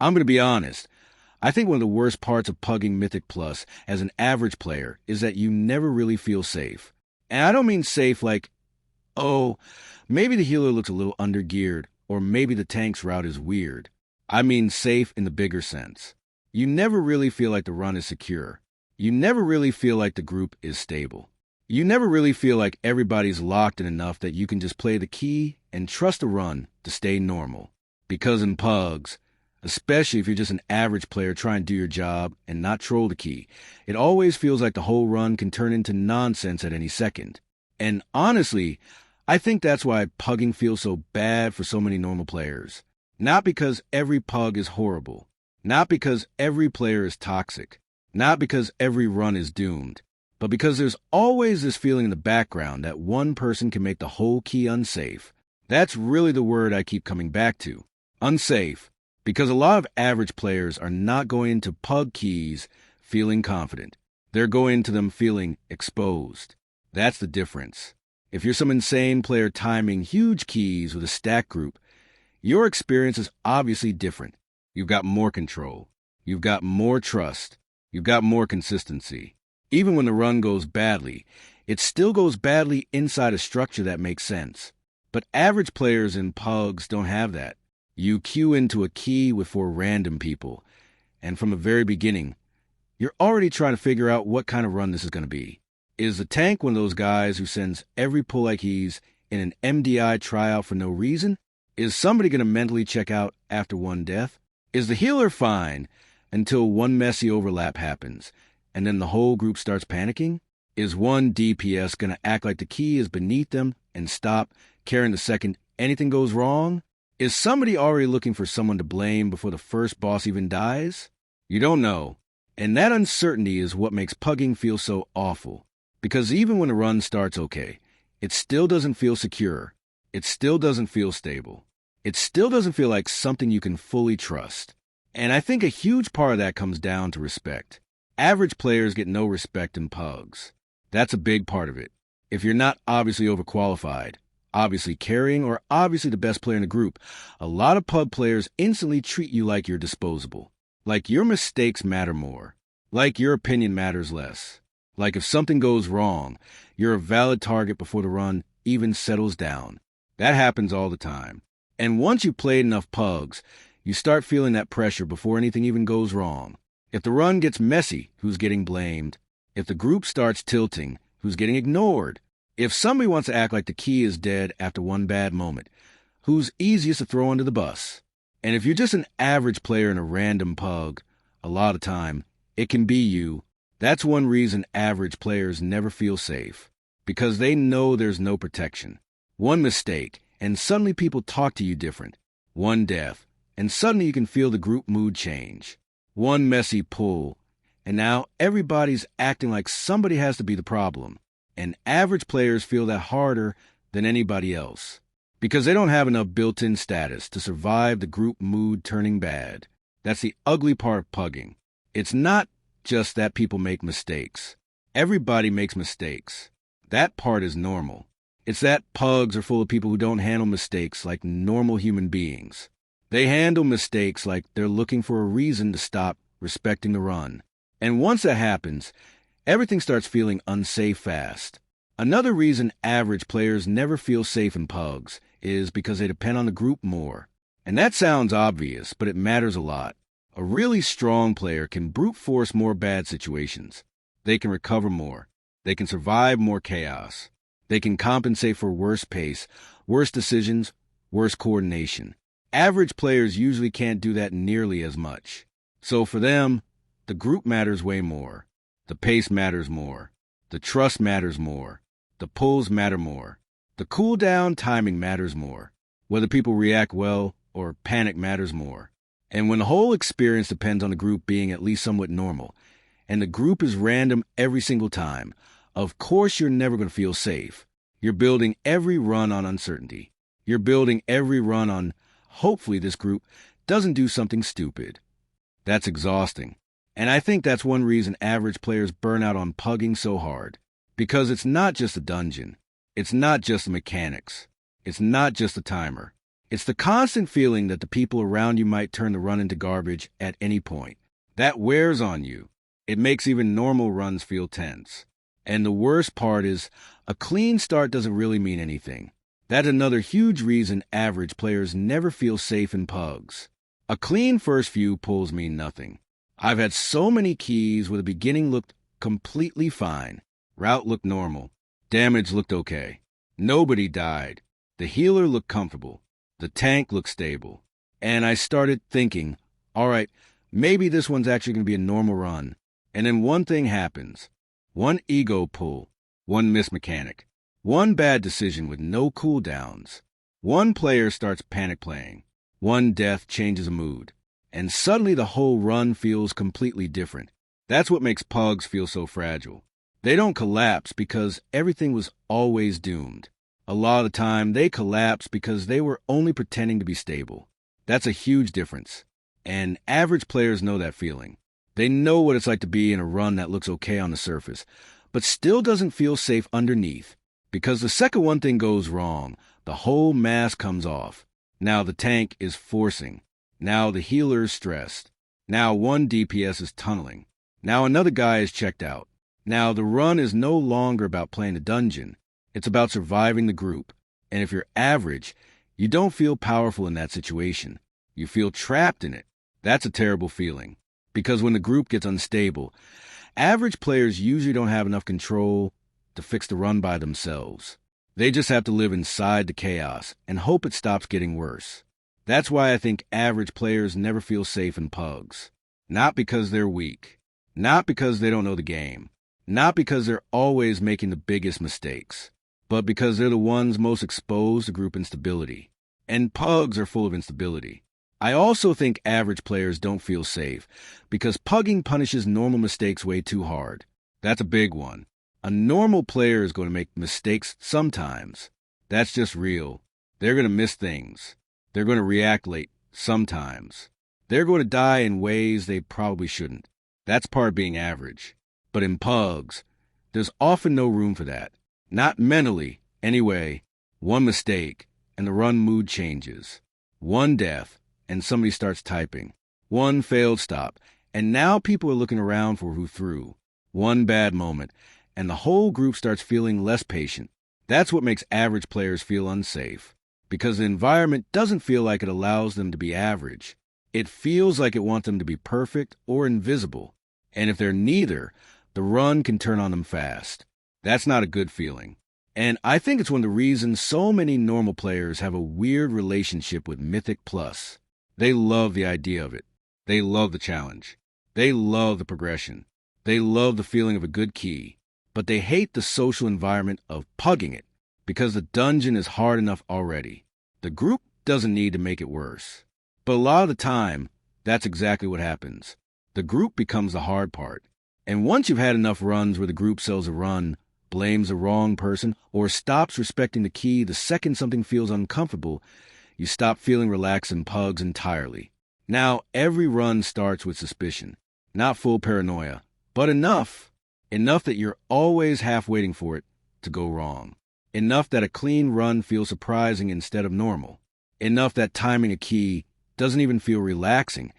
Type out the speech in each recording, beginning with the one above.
I'm going to be honest. I think one of the worst parts of pugging Mythic Plus as an average player is that you never really feel safe. And I don't mean safe like, oh, maybe the healer looks a little undergeared, or maybe the tank's route is weird. I mean safe in the bigger sense. You never really feel like the run is secure. You never really feel like the group is stable. You never really feel like everybody's locked in enough that you can just play the key and trust the run to stay normal. Because in Pugs, especially if you're just an average player trying to do your job and not troll the key, it always feels like the whole run can turn into nonsense at any second. And honestly, I think that's why pugging feels so bad for so many normal players. Not because every pug is horrible. Not because every player is toxic. Not because every run is doomed. But because there's always this feeling in the background that one person can make the whole key unsafe. That's really the word I keep coming back to. Unsafe. Because a lot of average players are not going into pug keys feeling confident. They're going into them feeling exposed. That's the difference. If you're some insane player timing huge keys with a stack group, your experience is obviously different. You've got more control. You've got more trust. You've got more consistency. Even when the run goes badly, it still goes badly inside a structure that makes sense. But average players in Pugs don't have that. You queue into a key with 4 random people, and from the very beginning, you're already trying to figure out what kind of run this is going to be. Is the tank one of those guys who sends every pull like he's in an MDI tryout for no reason? Is somebody going to mentally check out after one death? Is the healer fine until one messy overlap happens, and then the whole group starts panicking? Is one DPS going to act like the key is beneath them and stop caring the second anything goes wrong? Is somebody already looking for someone to blame before the first boss even dies? You don't know. And that uncertainty is what makes pugging feel so awful. Because even when the run starts okay, it still doesn't feel secure. It still doesn't feel stable. It still doesn't feel like something you can fully trust. And I think a huge part of that comes down to respect. Average players get no respect in Pugs. That's a big part of it. If you're not obviously overqualified, obviously carrying, or obviously the best player in the group, a lot of pub players instantly treat you like you're disposable. Like your mistakes matter more. Like your opinion matters less. Like if something goes wrong, you're a valid target before the run even settles down. That happens all the time. And once you've played enough Pugs, you start feeling that pressure before anything even goes wrong. If the run gets messy, who's getting blamed? If the group starts tilting, who's getting ignored? If somebody wants to act like the key is dead after one bad moment, who's easiest to throw under the bus? And if you're just an average player in a random pug, a lot of time, it can be you. That's one reason average players never feel safe. Because they know there's no protection. One mistake, and suddenly people talk to you different. One death, and suddenly you can feel the group mood change. One messy pull, and now everybody's acting like somebody has to be the problem. And average players feel that harder than anybody else. Because they don't have enough built-in status to survive the group mood turning bad. That's the ugly part of pugging. It's not just that people make mistakes. Everybody makes mistakes. That part is normal. It's that Pugs are full of people who don't handle mistakes like normal human beings. They handle mistakes like they're looking for a reason to stop respecting the run. And once that happens, everything starts feeling unsafe fast. Another reason average players never feel safe in Pugs is because they depend on the group more. And that sounds obvious, but it matters a lot. A really strong player can brute force more bad situations. They can recover more. They can survive more chaos. They can compensate for worse pace, worse decisions, worse coordination. Average players usually can't do that nearly as much. So for them, the group matters way more. The pace matters more. The trust matters more. The pulls matter more. The cooldown timing matters more. Whether people react well or panic matters more. And when the whole experience depends on the group being at least somewhat normal, and the group is random every single time, of course you're never going to feel safe. You're building every run on uncertainty. You're building every run on, hopefully this group doesn't do something stupid. That's exhausting. And I think that's one reason average players burn out on pugging so hard. Because it's not just a dungeon. It's not just the mechanics. It's not just the timer. It's the constant feeling that the people around you might turn the run into garbage at any point. That wears on you. It makes even normal runs feel tense. And the worst part is, a clean start doesn't really mean anything. That's another huge reason average players never feel safe in Pugs. A clean first few pulls mean nothing. I've had so many keys where the beginning looked completely fine. Route looked normal. Damage looked okay. Nobody died. The healer looked comfortable. The tank looked stable. And I started thinking, all right, maybe this one's actually going to be a normal run. And then one thing happens. One ego pull. One missed mechanic. One bad decision with no cooldowns. One player starts panic playing. One death changes a mood. And suddenly the whole run feels completely different. That's what makes Pugs feel so fragile. They don't collapse because everything was always doomed. A lot of the time, they collapse because they were only pretending to be stable. That's a huge difference. And average players know that feeling. They know what it's like to be in a run that looks okay on the surface, but still doesn't feel safe underneath. Because the second one thing goes wrong, the whole mask comes off. Now the tank is forcing. Now the healer is stressed. Now one DPS is tunneling. Now another guy is checked out. Now the run is no longer about playing a dungeon. It's about surviving the group. And if you're average, you don't feel powerful in that situation. You feel trapped in it. That's a terrible feeling. Because when the group gets unstable, average players usually don't have enough control to fix the run by themselves. They just have to live inside the chaos and hope it stops getting worse. That's why I think average players never feel safe in Pugs. Not because they're weak. Not because they don't know the game. Not because they're always making the biggest mistakes. But because they're the ones most exposed to group instability. And Pugs are full of instability. I also think average players don't feel safe because pugging punishes normal mistakes way too hard. That's a big one. A normal player is going to make mistakes sometimes. That's just real. They're going to miss things. They're going to react late sometimes. They're going to die in ways they probably shouldn't. That's part of being average. But in Pugs, there's often no room for that. Not mentally, anyway. One mistake, and the run mood changes. One death, and somebody starts typing. One failed stop, and now people are looking around for who threw. One bad moment, and the whole group starts feeling less patient. That's what makes average players feel unsafe. Because the environment doesn't feel like it allows them to be average. It feels like it wants them to be perfect or invisible. And if they're neither, the run can turn on them fast. That's not a good feeling. And I think it's one of the reasons so many normal players have a weird relationship with Mythic Plus. They love the idea of it. They love the challenge. They love the progression. They love the feeling of a good key. But they hate the social environment of pugging it because the dungeon is hard enough already. The group doesn't need to make it worse. But a lot of the time, that's exactly what happens. The group becomes the hard part. And once you've had enough runs where the group sells a run, blames the wrong person, or stops respecting the key the second something feels uncomfortable, you stop feeling relaxed in Pugs entirely. Now, every run starts with suspicion. Not full paranoia, but enough. Enough that you're always half waiting for it to go wrong. Enough that a clean run feels surprising instead of normal. Enough that timing a key doesn't even feel relaxing.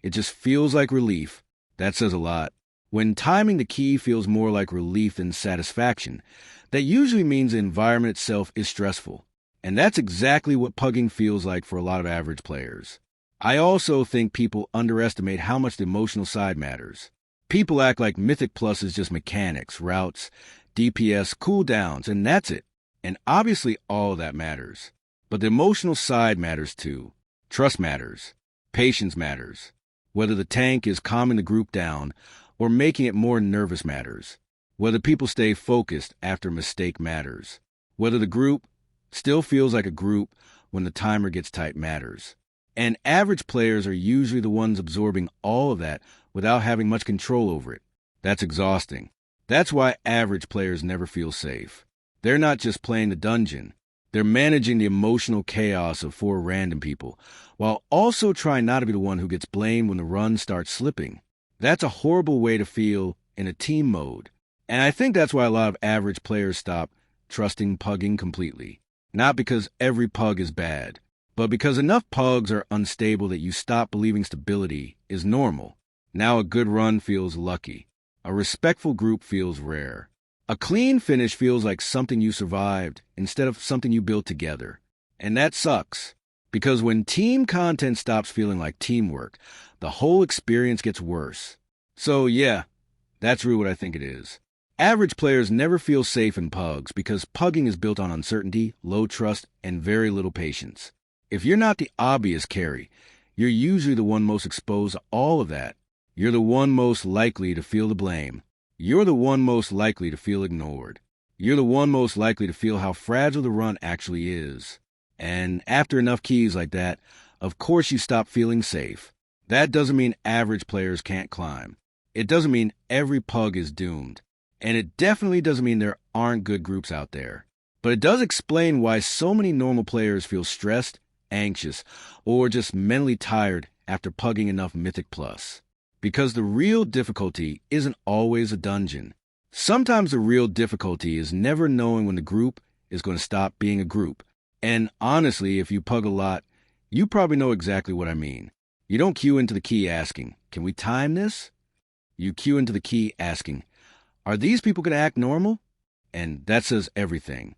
It just feels like relief. That says a lot. When timing the key feels more like relief than satisfaction, that usually means the environment itself is stressful. And that's exactly what pugging feels like for a lot of average players. I also think people underestimate how much the emotional side matters. People act like Mythic Plus is just mechanics, routes, DPS, cooldowns, and that's it. And obviously all that matters. But the emotional side matters too. Trust matters. Patience matters. Whether the tank is calming the group down or making it more nervous matters. Whether people stay focused after a mistake matters. Whether the group still feels like a group when the timer gets tight matters. And average players are usually the ones absorbing all of that without having much control over it. That's exhausting. That's why average players never feel safe. They're not just playing the dungeon. They're managing the emotional chaos of 4 random people, while also trying not to be the one who gets blamed when the run starts slipping. That's a horrible way to feel in a team mode. And I think that's why a lot of average players stop trusting pugging completely. Not because every pug is bad, But because enough pugs are unstable that you stop believing stability is normal, now a good run feels lucky. A respectful group feels rare. A clean finish feels like something you survived instead of something you built together. And that sucks. Because when team content stops feeling like teamwork, the whole experience gets worse. So yeah, that's really what I think it is. Average players never feel safe in pugs because pugging is built on uncertainty, low trust, and very little patience. If you're not the obvious carry, you're usually the one most exposed to all of that. You're the one most likely to feel the blame. You're the one most likely to feel ignored. You're the one most likely to feel how fragile the run actually is. And after enough keys like that, of course you stop feeling safe. That doesn't mean average players can't climb. It doesn't mean every pug is doomed. And it definitely doesn't mean there aren't good groups out there. But it does explain why so many normal players feel stressed, anxious, or just mentally tired after pugging enough Mythic Plus. Because the real difficulty isn't always a dungeon. Sometimes the real difficulty is never knowing when the group is going to stop being a group. And honestly, if you pug a lot, you probably know exactly what I mean. You don't queue into the key asking, "Can we time this?" You queue into the key asking, "Are these people going to act normal?" And that says everything.